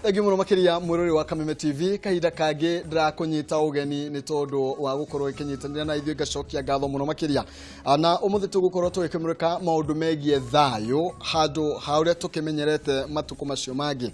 Egi muno makiria bururi wa Kameme TV kahida kage dra kunyita ugeni ni tondu wa gukorwo ikinyitanira na ithuĩ ngacokia ngatho muno makiria na umuthi tugukorwo twikimurika maundu megie thayu handu hauria tukimenyerete matuko macio magi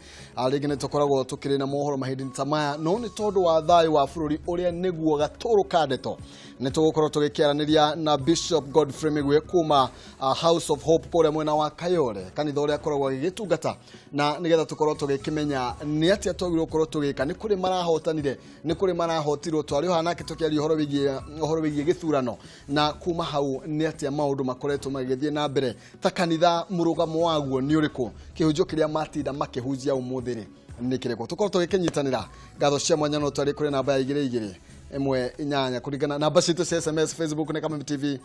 ringi ni tukoragwo tukiri na mohoro mahindi tamaya no ni tondu wa thayu wa bururi uria niguo gaturu kadeto ni tugukorwo tugikiaraniria na Bishop Godfrey Migwe kuma House of Hope pole mwena wa Kayore kanitha uria akoragwo agigitungata na nigetha tukorwo tugikimenya ni atia twagirwo gukorwo tugika ni kuri marahotanire ni kuri marahotirwo twari hanake tukiari uhoro wigie githurano na kuma hau ni atia maundu makoretwo magithie na mbere ta kanitha murugamo waguo ni uriku kihunjo kiria matinda makihunjia umuthiri ni kireko tukorwo tugikinyitanira ngatho cia mwanya no twari kuri namba ya 22 emwe inyanya kuringana namba citu cia SMS Facebook ni Kameme TV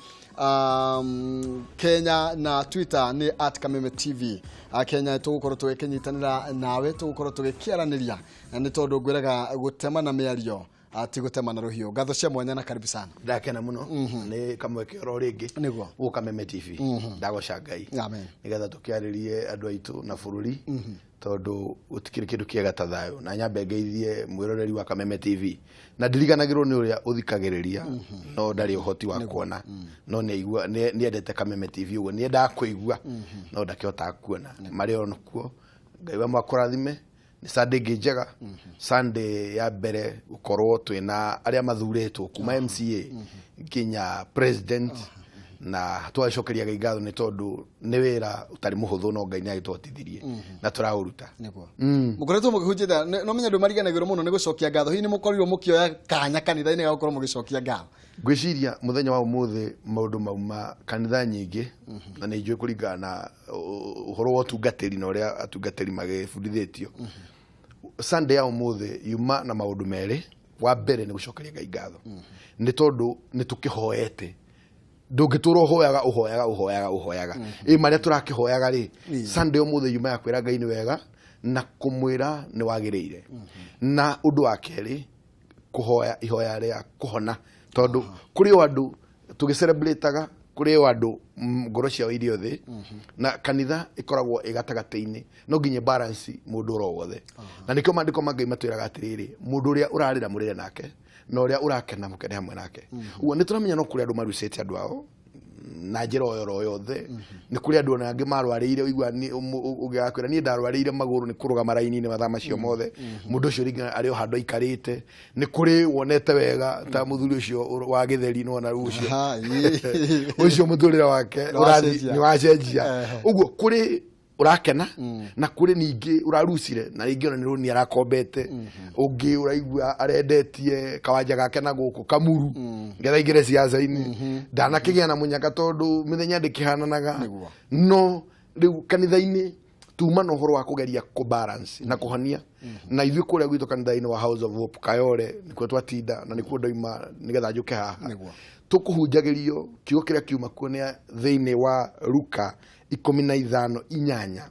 Kenya na Twitter ni @KamemeTV Kenya tugukorwo tugikinyitanira nawe tugukorwo tugikiaraniria ni tondu ngwiraga gutema na miario ati gutema na ruhio ngatho cia mwanya na karibu sana ndakena muno ni kamwe kioro ringi niguo gu Kameme TV ndagoca Ngai amen nigetha tukiaririe andu aitu na bururi tondu utikiri kindu kiega ta thayu na nyambe ngeithie mwiroreri wa Kameme TV na ndiriganagirwo ni uria uthikagiriria no ndari uhoti wa kuona no ni igua ni endete Kameme TV ugo ni enda kuigua no ndakihota kuona mari ono kuo Ngai wa makurathime ni Sunday njega Sunday ya mbere ukorwo twina aria mathuretwo kuma MCA kinya president na twacokeria ngatho ni tondu ni wira utari muhuthu no Ngai ni agitwatithirie na turauruta niguo mukoretwo mukihunjita no menya ndu mariganagirwo muno ni gucokia ngatho hi ni mukorirwo mukioya kanya kanitha-ini ga gukorwo mugicokia ngatho gwiciria muthenya wa umuthi maundu mauma kanitha nyingi na ni njui kuringana na uhoro wa tungatiri na uria atungatiri magibundithitio Sunday ya umuthi yuma na maundu meri wa mbere ni gucokeria Ngai ngatho ni tondu ni tukihoete ndungituro uhoyaga maria turakihoyaga ri Sunday umuthi yuma ya kwira Ngai ni wega na kumwira ni wagiriire na undu wa keri kuhoya ihoya ria kuhona tondu kuri andu tugicelebrataga kuri andu ngoro cia irio thi na kanitha ikoragwo igatagate-ini no nginye balance mundu rogothe na nikyo mandiko mangai matwiraga atiriri mundu uria urarira murire nake na uria urakena mukene hamwe nake ugo ni turamenya no kuri andu marucete andu ao na njira oyoro yothe ni kuri andu na angi marwarire igwa ni ugiakwira ni ndarwarire maguru ni kurugama raini-ini mathama cio mothe mundu ucio ringa ari o handu ikarite ni kuri wonete wega ta muthuri ucio wa githeri no na rucio ucio muthurira wake urathi ni wacenjia uguo kuri urakena na kuri ningi urarucire na ringi ona ni arakombete ungi uraigua arendetie kawanja gake na guku kamuru ngetha igire ciaca-ini ndanakigia na munyaka tondu mithenya ndikihananaga no riu kanitha-ini tuma no horo wa kugeria ku balance na kuhania na ithui kuria gwitu kanitha-ini wa House of Hope Kayore nikuo twatinda na nikuo ndoima nigetha njuke haha tukuhunjagirio kiugo kiria kiuma kuonea thiini wa Luka 15:8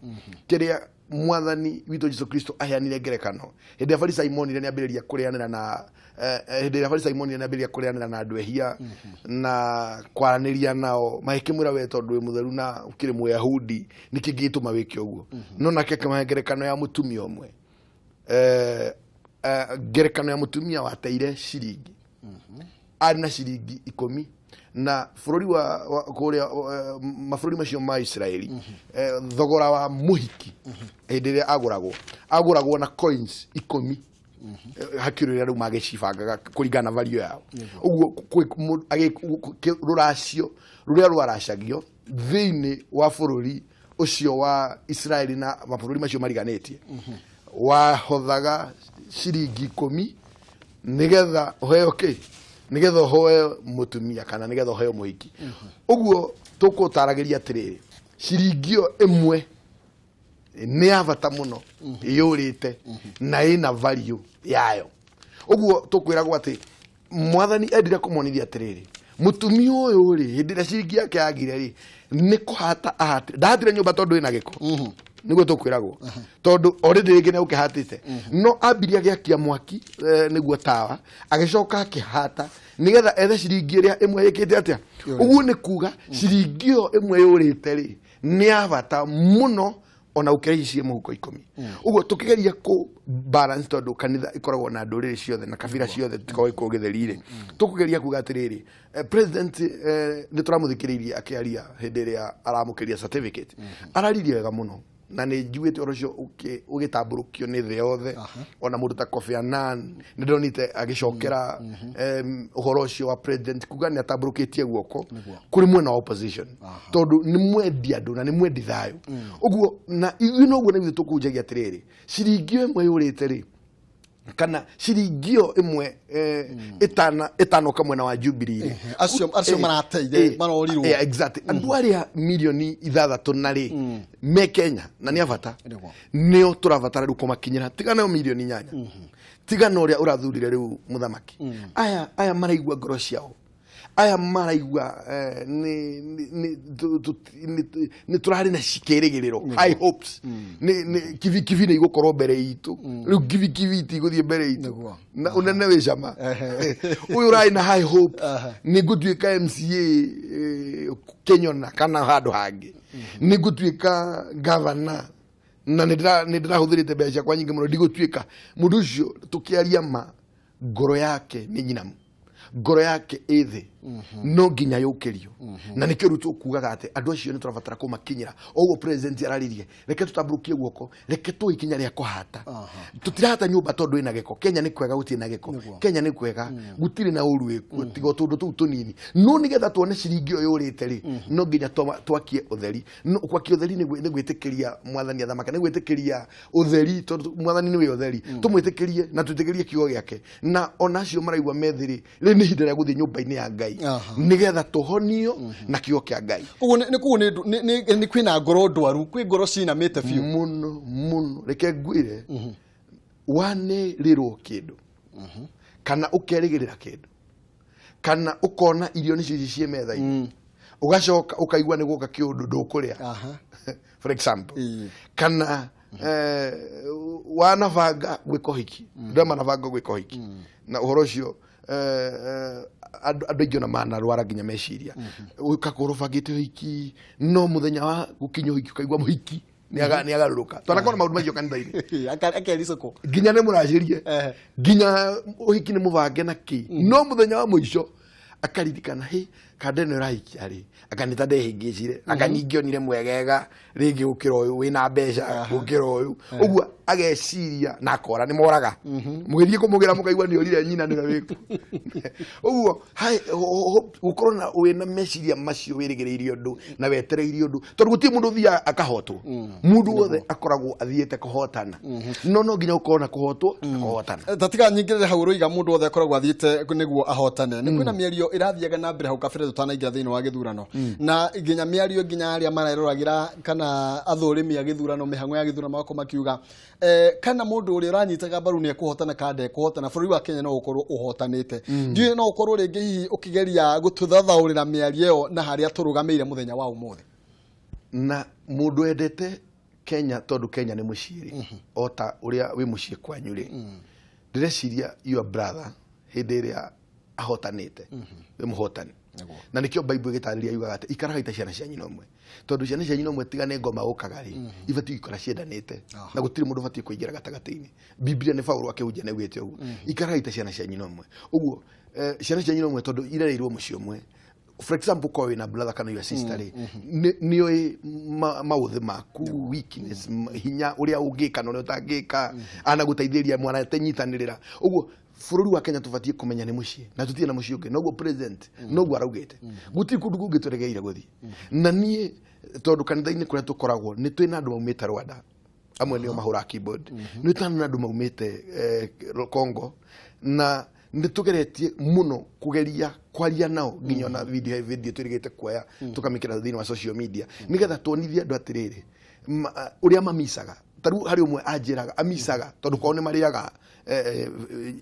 kiria mwathani witu Jesu Kristo aheanire ngerekano hende Farisa imonire ni ambiriria kurianira na hende Farisa imonire ni ambiriria kurianira na andu ehia na kwaraniria nao mahikimura we tondu we mutheru na ukiri Muyahudi nikigituma wiki uguo no nake kama ngerekano ya mutumia omwe ngerekano ya mutumia wateire ciringi ari na ciringi 10 na bururi wa kuria mabũrũri macio ma Israeli thogora wa muhiki hĩndĩ ĩrĩa agũragwo na coins 10 hakiri rĩu magĩcibangaga kũringana na value yao ũguo rũracio rũrĩa rwaracagio thĩinĩ wa bũrũri ũcio wa Israeli na mabũrũri macio mariganĩtie wahothaga ciringi 10 nigetha uheo nigetha hoe mutumia kana nigetha hoe muhiki uguo tukutaragiria atiriri ciringio imwe ni avata muno yurite na ina value yayo uguo tukwiragwo ati mwathani endire kumonithia atiriri mutumia uyu ri hindira ciringi yake yagire ri ni kuhata ahati ndahatire nyumba tondu ina giko niguo tukwiragwo tondu already ringi ne ukihatite no ambiria giakia mwaki niguo tawa agicoka akihata nigetha ethe ciringi iria imwe yikite atia uguo ni kuga ciringi yo imwe yurite ri ni avata muno ona ukeicie muhuko 10 uguo tukigeria ku balance tondu kanitha ikoragwo na nduriri ciothe na kabira ciothe tukawai ku githerire tukugeria kuga atiriri president ni turamuthikiririe akiaria hindi ria aramukiria certificate araririe wega muno na ni njuite orocio ugitamburukio ni the yothe ona mundu ta Kofi Annan ni ndonite agicokera uhoro ucio wa president kuga ni atamburukitie guoko kuri mwena wa opposition tondu ni mwendi andu na ni mwendi thayu uguo na uguo na tukunjagia atiriri ciringio imwe yurite ri kana ciringio imwe etano kamwena wa Jubilee acio marateire marorirwo exactly andu aria milioni 6 na ri me Kenya na ni avata nio turavatara ru kumakinyira tigana milioni 8 tigana uria urathurire riu muthamaki aya maraigwa ngoro ciao aya maraigwa ni turari na cikirigiriro high hopes ni kivi ni gukorwo mbere itu riu kivi ti guthie mbere itu na unene we jama uyu rai na high hope ni gutuika MCA Kenyona kana handu hangi ni gutuika governor na nidira huthirite mbeca kwa nyingi muno ndigutwika mundu ucio tukiaria ma ngoro yake ni nyinamu ngoro yake ethe no nginya yukirio na nikio rutu kugaga ati andu acio ni turabatara kumakinyira oguo president araririe reke tutamburukie guoko reke tu ikinya ria kuhata tutirahata nyumba tondu ina giko Kenya ni kwega guti na giko Kenya ni kwega gutiri na urwe tigo tundu tu tunini no nigetha tuone ciringi uyu urite ri no nginya twakie utheri no kwakie utheri ni gwitikiria mwathani athamaka ni gwitikiria utheri tondu mwathani ni we utheri tumwitikirie na tutikirie kiugo giake na onacio maraigwa methiri ri ni hindira guthi nyumba-ini ya Ngai nigetha tuhonio na kiugo kia Ngai uguo ni kwina ngoro ndwaru kwi ngoro cina mete fiu muno reke ngwire wane rirwo kindu kana ukerigirira kindu kana ukona irio ni cici cie metha-ini ugacoka ukaigwa ni guka kiundu ndukuria for example kana wanavanga gwiko hiki ndama navanga gwiko hiki na uhoro cio andu ingĩ na manarwara nginya meciria ukakorwo bangĩte hiki no muthenya wa gukinyo hiki ukaigwa muhiki ni agaruruka twanakona maundu macio kanitha-ini akericoko nginya ni muracirie nginya uhiki ni mubange na ki no muthenya wa muico akaririkana kandeno rahiki ari akanita ndehingicire akanyingionire mwegega ringi gukira uyu wina mbeca gukira uyu uguo ageciria na akora ni moraga mugirie kumugira mukaigwa ni orire nyina ni wiku uguo hai gukorona wina meciria macio wirigiriirio ndu na wetereirio ndu tondu guti mundu thia akahotwo mundu wothe akoragwo athiete kuhotana no nginya ukona kuhotwo kuhotana tatiga nyingire hau ruiga mundu wothe akoragwo athiete niguo ahotane ni kwina mierio irathiaga na mbere hau kabere tutanaingira thiini wa githurano na nginya miario nginya aria mararoragira kana athurimi ya githurano mihango ya githurano mako makiuga kana mundu uri uranyitaga mbaru ni ekuhotana kande ekuhotana bururi wa Kenya no ukorwo uhotanite ndiye no ukorwo ringi hihi ukigeria gututhathaurira miario na haria turugameire muthenya wa umuthi na mundu endete Kenya tondu Kenya ni muciri ota uria wi mucie kwanyu ri ndireciria your brother hindi iria ahotanite we muhotani na nikio Bible gitariria yugaga ati ikaraga ita ciana cia nyina umwe tondu ciana cia nyina umwe tigane ngoma ukagari ibati ikora ciendanite na gutiri mundu bati kuingira gatagati-ini Biblia ni Paulo akihunjia na gwete uguo ikaraga ita ciana cia nyina umwe uguo ciana cia nyina umwe tondu irereirwo mucio umwe for example ko wina brother kana your sister nioi mauthi maku weakness hinya uria ungika no utangika ana gutaithĩria mwana tenyitanĩrĩra uguo bururi wa Kenya tubatie kumenya ni mucie na tutie na mucie ungi noguo president noguo araugite guti kundu kungi turegeire guthi na nie tondu kanitha-ini kuria tukoragwo ni twina andu maumite Rwanda amwe nio mahura keyboard ni twina andu maumite Congo na nitugeretie muno kugeria kwaria nao nginya na video turigite kuoya tukamikira thiini wa social media nigetha tuonithie andu atiriri uria mamisaga taru hari umwe ajiraga amisaga tondu kwao ni mariaga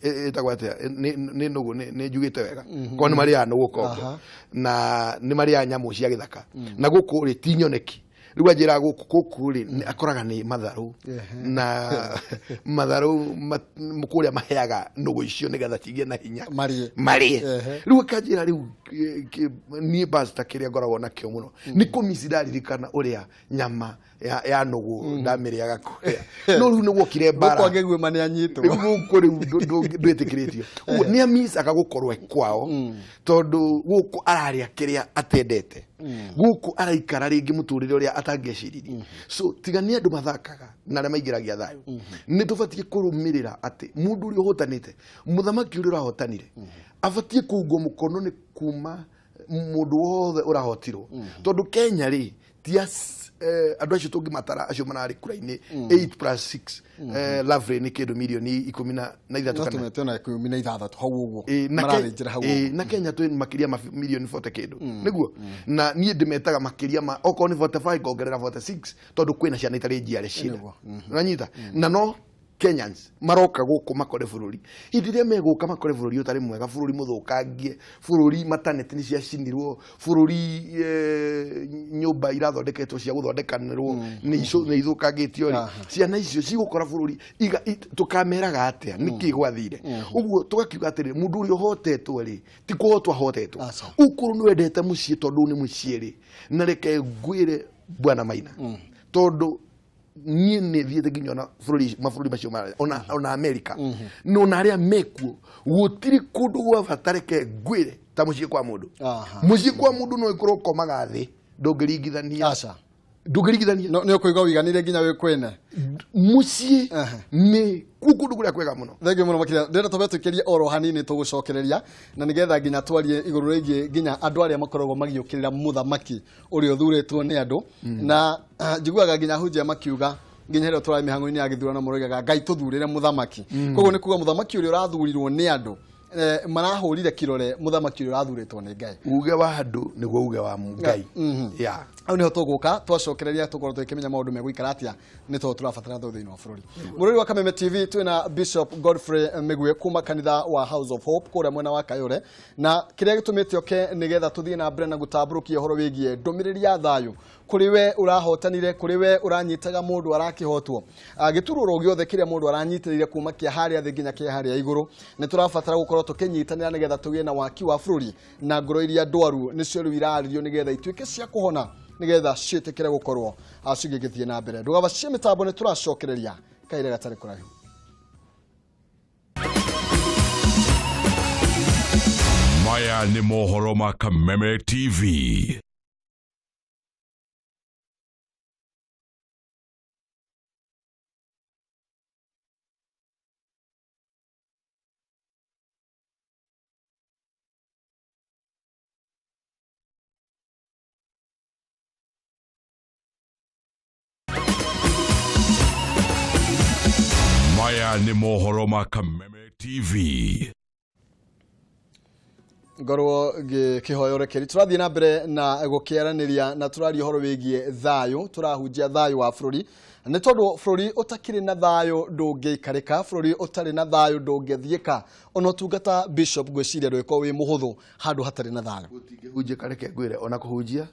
etagwate ni nugu ni njugite wega kwao ni mariaga nugu kongo na ni mariaga nyamu cia githaka na guku ri tinyoneki riu ajira guku ri akoraga ni matharu na matharu mukuria maheaga nugu icio nigetha cigie na hinya marie riu akajira riu ni basta kiria ngoragwo na kio muno ni kumisidalirikana uria nyama ya nugu ndamiriaga kuria no riu niguo kire bara kwagegwe mane anyitwo guku riu ndwitikiritio ni amisa akagukorwo kwao tondu guku araria kiria atendete guku araikara ringi muturire uria atangeciririe so tigania andu mathakaga na aria maingiragia thayu ni tubatie kurumirira ati mundu uri uhotanite muthamaki uri urahotanire abatie kuungwo mukono ni kuma mundu wothe urahotirwo tondu Kenya ri tia andu acio tungi matara acio manari kura-ini 8+6 Lavre ni kindu milioni 13 kana tena 16 hau uguo mararinjira hau na Kenya tu makiria milioni 40 kindu niguo na nie ndimetaga makiria ma oko ni 45 kongerera 46 tondu kwina ciana itari njiare cira uranyita na no Kenyans maroka guku makore bururi indiria meguka makore bururi utari mwega bururi muthukangie bururi mataneti ni cia cinirwo bururi nyumba irathondeketwo cia guthondekanirwo ni ithukangitio ri ciana icio cigukora bururi tukameraga atia niki gwathire uguo tugakiuga atiri mundu uri uhotetwo ri ti kuhotwa hotetwo ukuru ni wendete mucii tondu ni mucii ri na reke ngwire bwana Maina tondu nie ne thiete ginya na mafururi macio ona America no na aria mekuo gutiri kundu gwa batareke ngwire ta mucii kwa mundu no ikorwo komaga thi ndungirigithania ndungirigithania no kuiga wiganire ginya we kwene mucii ni kundu kuria kwega muno thenge muno makira ndenda tobetukiria oro hanini tugucokereria na nigetha ginya twarie iguru rigi ginya andu aria makoragwo magiukirira muthamaki uri uthuretwo ni andu na njiguaga ginya hunjia makiuga ginya rio turaime hango-ini ya githurano muroigaga ngai tuthurire muthamaki koguo ni kuga muthamaki uri urathurirwo ni andu marahurire kirore muthamaki uri urathuretwo ni ngai uge wa andu niguo uge wa ngai ya au niho tuguka twacokereria tukorwo twikimenya maundu meguikara atia ni to turabatara thutha-ini wa bururi bururi wa Kameme TV twina Bishop Godfrey Migwe kuma kanitha wa House of Hope kuria mwena wa Kayore na kiria gitumite oke nigetha tuthie na mbere na gutamburukia horo wigie ndumiriri ya thayu kuri we urahotanire kuri we uranyitaga mundu arakihotwo gitururo giothe kiria mundu aranyitirire kuma kia haria thi nginya kia haria iguru ni turabatara gukorwo tukinyitanira nigetha tugie na waki wa bururi na ngoro iria ndwaru nicio riu iraririo nigetha ituike cia kuhona nigetha ciitikire gukorwo acigigithie na mbere ndugaba cie mitambo ni turacokereria kaire gatari kuraihu maya ni mohoro ma Kameme TV. Maya ni mohoro ma Kameme TV. ngorwo kihoyo rekeri turathie na mbere na gukiaraniria na turari horo wigie thayu turahunjia thayu wa bururi ni tondu bururi utakiri na thayu ndungeikarika bururi utari na thayu ndungithieka ona tungata Bishop gwiciria rwiko wi muhuthu handu hatari na thayu utingihunjika reke ngwire ona kuhunjia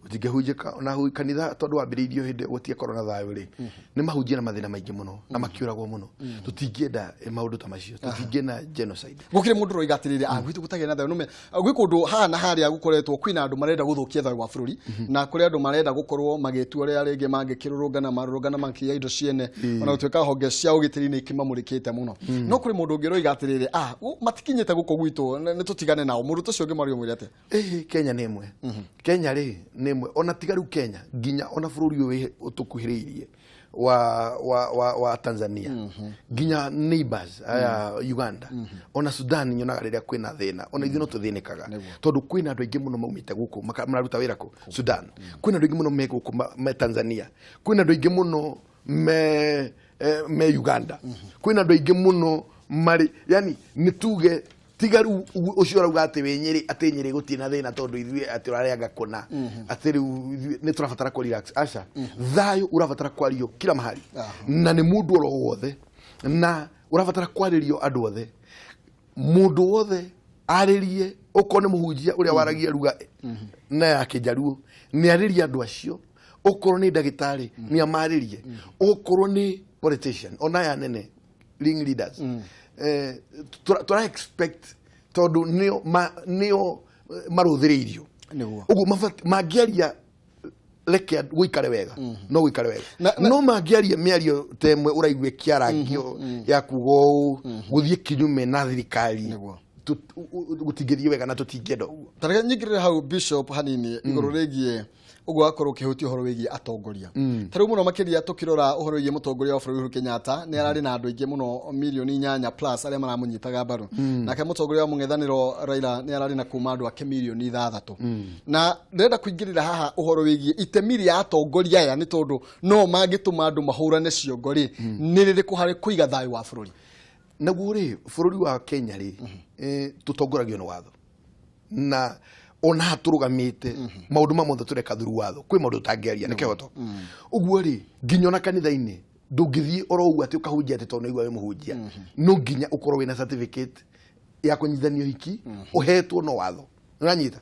utingihunjika ona kanitha tondu wambiriirio hindi gutie korona thayu ri ni mahunjia na mathina maingi muno na makiuragwo muno tutingienda maundu ta macio tutingienda genocide gukire mundu roigatirire gwitu gutagia na thayu nume gwi kundu hana haria gukoretwo kwina andu marenda guthukia thayu wa bururi na kuri andu marenda gukorwo magitua ria ringi mangikirurungana marurungana makia indo ciene ona gutweka honge cia ugitiri ni kimamurikite muno no kuri mundu ngiroigatirire matikinyete guko gwitu ni tutigane nao mundu tucio ngimario mwirete Kenya ni imwe Kenya ri ni imwe ona tigaru Kenya ginya ona bururi uyu utukuhiriirie wa Tanzania ginya neighbors aya Uganda ona Sudan nyonaga riria kwina thina ona ithuĩ no tuthinikaga tondu kwina andu aingi muno maumite guku mararuta wira ku Sudan kwina andu aingi muno me guku me Tanzania kwina andu aingi muno me Uganda kwina andu aingi muno mari yani nituge tigaru ucio rauga ati wenyeri ati nyeri gutina thina tondu ithuĩ ati urarenga kuna ati riu ni turabatara ku relax aca thayu urabatara kwario kila mahali na ni mundu oro wothe na urabatara kwaririo andu othe mundu wothe aririe uko ni muhunjia uria waragia ruga na ya kijaruo ni ariria andu acio okorwo ni ndagitari ni amaririe okorwo ni politician ona ya nene ring leaders tura expect tondu nio maruthiriirio uguo mangiaria reke guikare wega no guikare wega no mangiaria miario temwe uraigwe kiarangio ya kugo guthie kinyume na thirikari gutingithie wega na tutingenda uguo tareke nyigirire hau bishop hanini iguru regie ugo akorwo kihuti horo wigi atongoria tariu muno makiria tukirora uhoro wigi mutongoria wa bũrũri Kenyatta ni arari na andu ingi muno milioni 8 plus aria maramunyitaga mbaru nake mutongoria wa mung'ethaniro Raila ni arari na kuma andu ake milioni 6 na ndenda kuingirira haha uhoro wigi itemi ria atongoria aya ni tondu no mangituma andu mahurane ciongori ni ririku hari kuiga thayu wa bũrũri naguo ri bũrũri wa Kenya ri tutongoragio ni watho na ona turugamite maundu mamwe tureka thuru watho kwi maundu tangiaria nikihoto uguo ri nginya na kanitha-ini ndungithie orougua ati ukahunjia ati tondu igwa we muhunjia no nginya ukorwo wina certificate ya kunyithanio hiki uhetwo no watho uranyita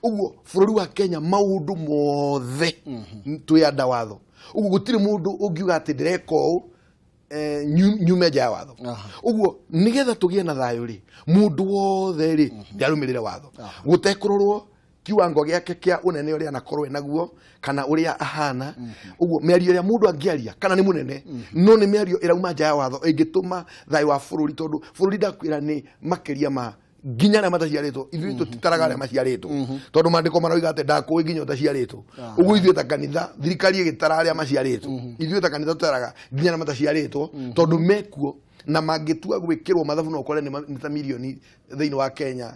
uguo bũrũri wa Kenya maundu mothe tuyanda watho uguo gutiri mundu ungiuga ati ndireka uu nyume ja watho uguo nigetha tugie na thayu ri mundu wothe ri ndarumirire watho gutekurorwo kiwango giake kia unene uria nakorwo naguo kana uria ahana uguo miario ya mundu angiaria kana ni munene no ni miario irauma ja watho ingituma thayu wa bũrũri tondu bũrũri ndakwira ni makiria ma ginya na mataciaritwo ithuĩ tutitaraga arĩa maciaritwo tondu mandĩko maroiga atĩ ndakũĩ ginya ũtaciaritwo ũguo ithuĩ ta kanitha thirikari ĩgĩtara arĩa maciaritwo ithuĩ ta kanitha tutaraga ginya na mataciaritwo tondu mekuo na mangĩtua gwĩkĩrwo mathabu no kore nĩ ta milioni thĩinĩ wa Kenya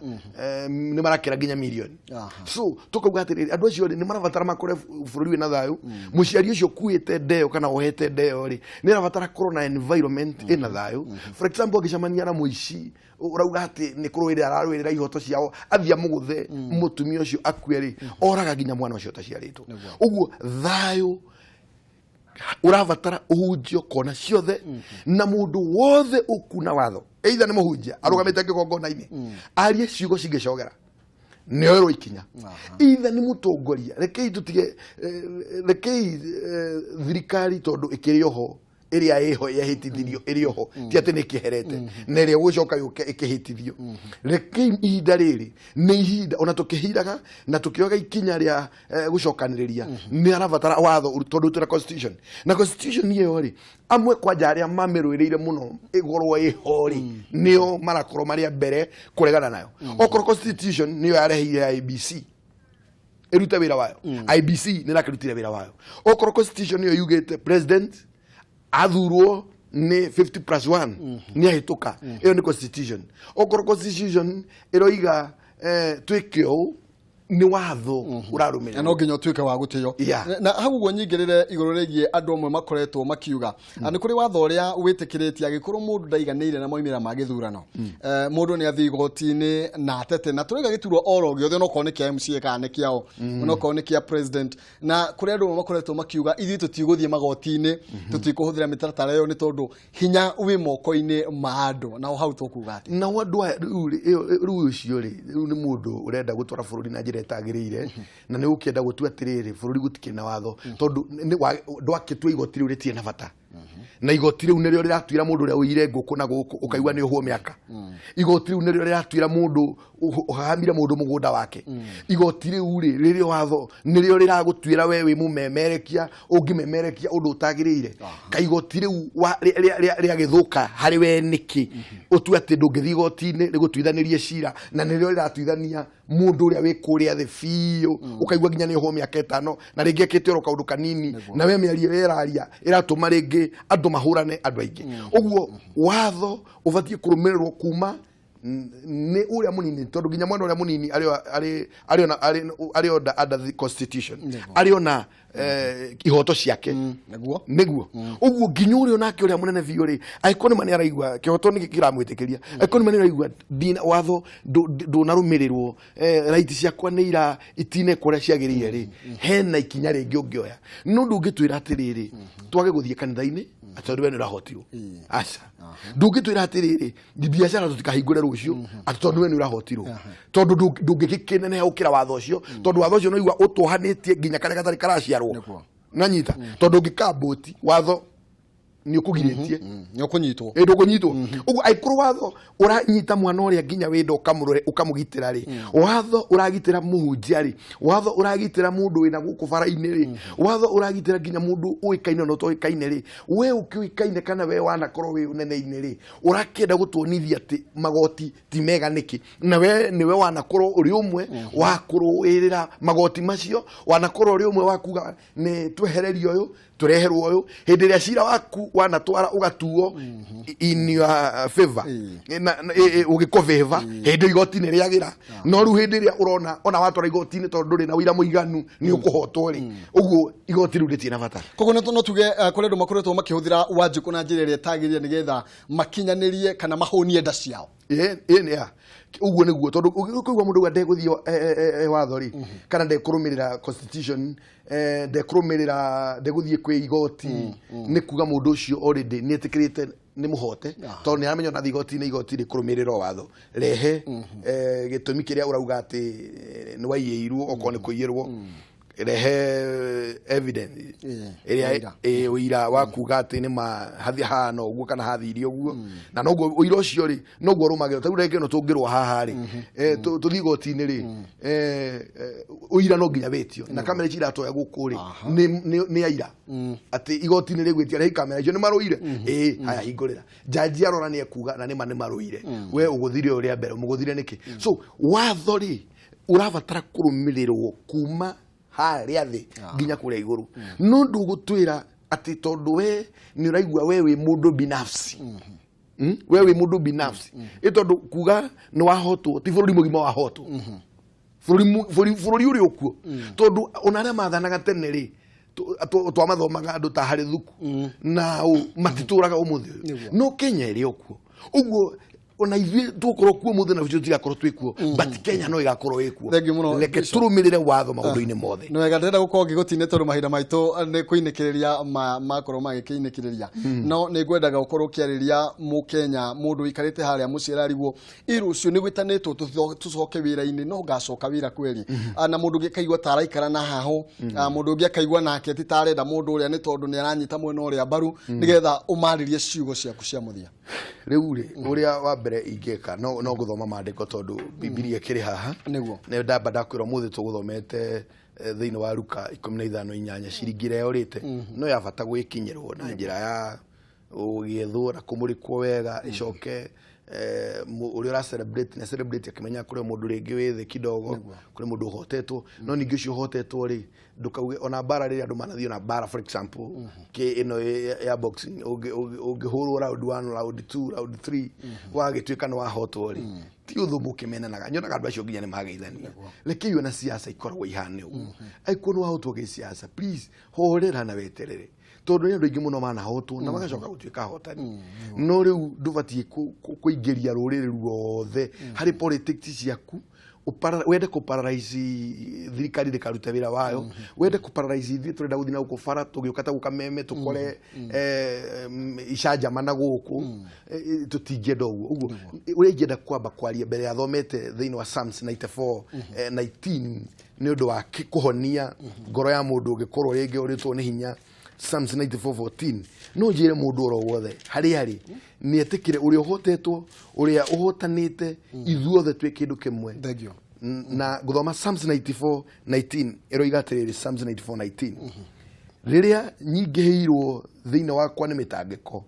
nĩ marakĩra ginya milioni so tukauga atĩrĩrĩ andũ acio nĩ marabatara makore bũrũri wĩna thayũ mũciari ũcio kuĩte ndeo kana ohete ndeo rĩ nĩ arabatara korwo na environment ĩna thayũ for example angĩcemania na mũici urauga ati ni kurwirira ararwirira ihoto ciao athia muguthe mutumia ucio akue ri oraga ginya mwana ucio taciaritwo uguo thayu uravatara uhunjio kona ciothe na mundu wothe ukuna watho either ni muhunjia arugamite kigongona-ini arie ciugo cingicogera ni oero ikinya either ni mutongoria rekei tutige rekei thirikari tondu ikirioho iria eho yahitithio irioho ti ati ni kiherete neria gucoka yuke ikihitithio rekei ihinda riri ni ihinda ona tukihiraga na tukioga ikinya ria gucokaniriria ni aravatara watho tondu tuna constitution na constitution iyo ri amwe kwa jaria mamirwirire muno igorwo ihori nio marakorwo maria mbere kuregana nayo okoro constitution niyo yarehire IBC iruta wira wayo IBC ni rakirutire wira wayo okoro constitution niyo yugite president athurwo ni 50+1 ni ahituka iyo ni constitution okoro constitution iroiga twikio ni watho urarumira no nginya tuike wa gutio na hau gwo nyingirire iguru regie andu amwe makoretwo makiuga ani kuri watho uria witikiritie agikorwo mundu ndaiganire na moimira ma githurano mundu ni athi igoti-ini na atete na turiga giturwo oro giothe no kone kia MCA kana kiao no kone kia president na kuri andu makoretwo makiuga ithi tutiguthie magoti-ini tutikuhuthira mitaratara yo ni tondu hinya wi moko-ini ma andu na hau tukuga ati na wandu riu cio ri ni mundu urenda gutwara bururi na njira etagirire na ni ukienda gutua atiriri bururi gutikire na watho tondu ndwakitwa igoti riu ritie na bata na igoti riu nirio riratuira mundu uria uire nguku na guku ukaigwa ni uhuo miaka igoti riu nirio riratuira mundu uhahamire mundu mugunda wake igoti riu ririo watho nirio riragutuira we wi mumemerekia ungimemerekia undu utagirire ka igoti riu ria githuka hari we niki utua ati ndungithi igoti-ini rigutuithanirie cira na nirio riratuithania mundu uria wi kuria thi fiu ukaigwa ginya ni uhuo miaka 5 na ringi akitero kaundu kanini na we miario iraria iratuma ringi andu mahurane andu aingi uguo watho ubatie kurumirwo kuma ni uria munini tondu ginya mwana uria munini ari under the constitution ari ona ihoto ciake niguo uguo ginya uria nake uria munene biu ri aikoni mani araigwa kihoto ni kiramwitikiria aikoni mani araigwa dina watho ndunarumirirwo right ciakwa ni ira itine kuria ciagirire ri hena ikinya ringi ungioya no ndungitwira atiriri twage guthie kanitha-ini atondu we ni urahotirwo aca ndungitwira atiriri biacara tutikahingure rucio atondu we ni urahotirwo tondu ndungikikinene ukira watho ucio tondu watho ucio no igwa utuhanitie ginya kare gatari karaciarwo nanyita tondu ngikaboti watho ni ukugiritie ni ukunyitwo ndukunyitwo ugu aikuru watho uranyita mwana uria nginya wenda ukamugitira ri watho uragitira muhunjia ri watho uragitira mundu wina guku bara-ini ri watho uragitira nginya mundu uikaine no toikaine ri we ukiuikaine kana we wanakorwo wi unene-ini ri urakenda gutuonithia ati magoti ti mega niki na we niwe wanakorwo uri umwe wakurũĩrĩra magoti macio wanakorwo uri umwe wakuga ni twehererio uyu tureherwo uyu hindi ria cira waku wanatwara ugatuo in your favor ugiko favor hindi igoti-ini riagira no ru hindi ria urona ona watwara igoti-ini tondu ri na wira muiganu ni ukuhotwo ri uguo igoti ru ritina bata koguo no tuge kuri andu makoretwo makihuthira Wanjiku na njira iria tagirire nigetha makinyanirie kana mahonie nda ciao ya uguo niguo tondu ukigwa mundu ndegũthio watho ri kana ndekurumirira constitution ndekurumirira ndegũthie kwi igoti ni kuga mundu ucio already ni etikirite ni muhote tondu ni aramenya na igoti-ini igoti ri kurumirira watho rehe gitumi kiria urauga ati ni waiyirwo oko ni kuiyirwo rehe evidence iria uira wakuga ati ni ma hathi hano uguo kana hathiri uguo na noguo uira ucio ri noguo rumagiro ta urege no tungirwa haha ri tuthi igoti-ini ri uira no nginya betio na kamera cira toya guku ri ni aira ati igoti-ini rigwitia ri kamera icio ni maruire haya hingurira jaji arora ni ekuga na ni maruire we uguthire uria mbere muguthire niki so watho ri urabatara kurumirirwo kuma haria thi nginya kuria iguru no ndugutwira ati tondu we ni uraigua wewe mundu binafsi wewe mundu binafsi itondu kuga ni wahotwo ti bururi mugima wahotwo bururi uri okuo tondu onaria mathanaga tene ri twamathomaga andu ta hari thuku na matituraga umuthi no Kenya iri okuo uguo ona ithuĩ tukorwo kuo mũthĩ na ucio tigakorwo twĩ kuo but Kenya no igakorwo ĩkuo reke tũrũmĩrĩre watho maũndũ-inĩ mothe no wega ndĩrenda gũkorwo ngĩgũtine tondũ mahinda maitũ nĩ kũinĩkĩrĩria makorwo magĩkĩinĩkĩrĩria no nĩ ngwendaga gũkorwo ũkĩarĩria mũkenya mũndũ ũikarĩte harĩa mũciĩ ararigwo ira ũcio nĩ gwĩtanĩtwo tũcoke wĩra-inĩ no ngacoka wĩra kweri na mũndũ ũngĩ akaigua ta araikara na haho mũndũ ũngĩ akaigua nake ti ta arenda mũndũ ũrĩa nĩ tondũ nĩ aranyita mwena ũrĩa mbaru nĩgetha ũmarĩrie ciugo ciaku cia mũthia rĩu rĩ ũrĩa wa mbere ingĩka no guthoma maandĩko tondu Biblia kĩrĩ haha nĩguo nĩ ndamba ndakwĩra mũthĩ tũgũthomete thĩinĩ wa Luka 15:8 ciringi ĩrĩa yorĩte no ya bata gwĩkinyĩrwo na njĩra ya ũgĩethwo na kũmũrĩkwo wega ĩcoke uri ura celebrate akimenya kuri mundu ringi withi kidogo kuri mundu uhotetwo no ningi ucio uhotetwo ri ndukauge ona bara ri andu manathio na bara for example ke ino ya boxing ungihurwo round 1 round 2 round 3 wagituika no wahotwo ri ti uthumu kimenaga nyonaga andu acio nginya ni mageithania reke iyo na siasa ikoragwo ihane uguo aiko no wahotwo ge siasa please horera na weterere tondu ni andu ingi muno manahotwo na magacoka gutuika hotani no riu ndubatie kuingiria ruriri ruothe hari politics ciaku wende ku paralyze thirikari rikaruta wira wayo wende ku paralyze thi turenda guthina guko fara tugiukata gukameme tukore ishaja mana guku tutingenda uguo urengenda kwamba kwaria mbere ya thomete thini wa Psalms 94:19 ni undu wa kuhonia ngoro ya mundu ungikorwo ringi uritwo ni hinya Psalms 94:14 no njire mundu oro wothe hari ni etikire uri uhotetwo uri uhotanite ithuothe twi kindu kimwe na guthoma Psalms 94:19 ero igatiriri Psalms 94:19 riria nyingihirwo thiine wakwa ni mitangiko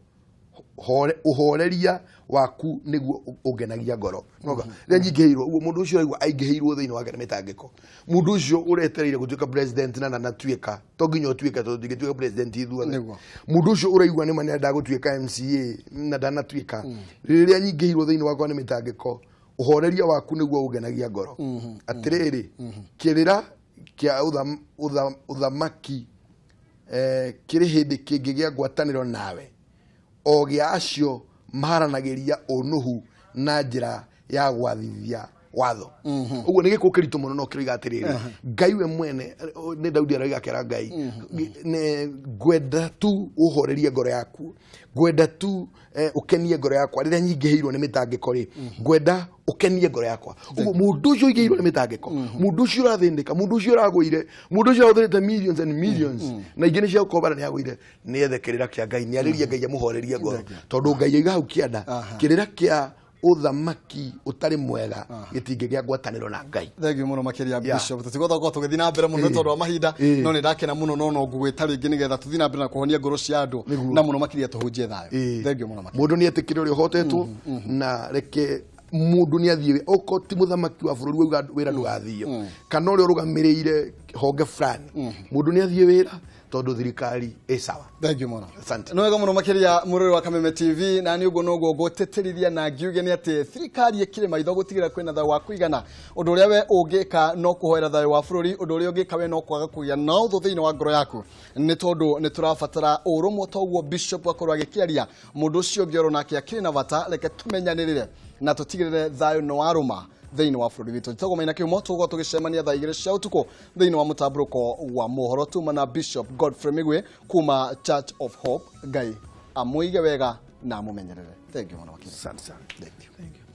uhoreria waku niguo ungenagia ngoro noga riria nyingihirwo uguo mundu ucio aigua aingihirwo thiine wake ni mitangiko mundu ucio uretereire gutuika president na natuika to nginya utuika to ngituika president ithuothe mundu ucio uraigua ni manenda gutuika MCA na ndanatuika riria nyingihirwo thiine wakwa ni mitangiko uhoreria waku niguo ungenagia ngoro atiriri kirira kia uthamaki kiri hindi kingi gia ngwataniro nawe o gia acio maharanagiria unuhu na njira ya gwathithia watho uguo ni gikuo kirito muno no kiriga atiriri ngai we mwene ni Daudi araiga kera ngai ne gwenda tu uhorerie ngoro yaku gwenda tu ukenie ngoro yakwa riria nyingiheirwo ni mitangiko ri gwenda ukenie ngoro yakwa uguo mundu ucio igeirwo ni mitangiko mundu ucio urathindika mundu ucio uragwire mundu ucio uthirite millions and millions na ingine cia ukobara ni agwire ni ethekirira kia ngai ni ariria ngai amuhorerie ngoro tondu ngai aiga hau kianda kirira kia uthamaki utari mwega gitinge gya gwataniro na ngai. Thank you muno makiria Bishop. Tutigotha ko tugithi na mbere muno tondu wa mahinda no ni ndakena muno no ngugwita ringi nigetha tuthi na mbere na kuhonia ngoro cia andu na muno makiria tuhunjie thayo. Thank you muno makiria. Mundu ni etikire uri hotetwo na reke mundu ni athie oko ti muthamaki wa bururi wira ndugathio kana uri urugamireire honge fulani mundu ni athie wira tondu thirikari sawa. Thank you muno. Asante. No wega muno makiria mururi wa Kameme TV na ni ugo nogo goteterithia na ngiuge ni ati thirikari ekire maitho gutigira kwina thayo wa kuigana undu uria we ungika no kuhoera thayo wa bururi undu uria ungika we no kwaga kugia na uthu thiini wa ngoro yaku ni tondu ni turabatara urumwe toguo Bishop akorwa agikiaria mundu ucio ngioro nake akiri na bata reke tumenyanirire na tutigirire thayo no aruma thiini wa bururi witu togo maina kiumo tugo tugicemania thaa igire cia utuko thiini wa mutamburuko wa mohoro tuma na Bishop Godfrey Migwe kuma Church of Hope ngai amuige wega na mumenyerere. Thank you muno. Asante sana. Thank you.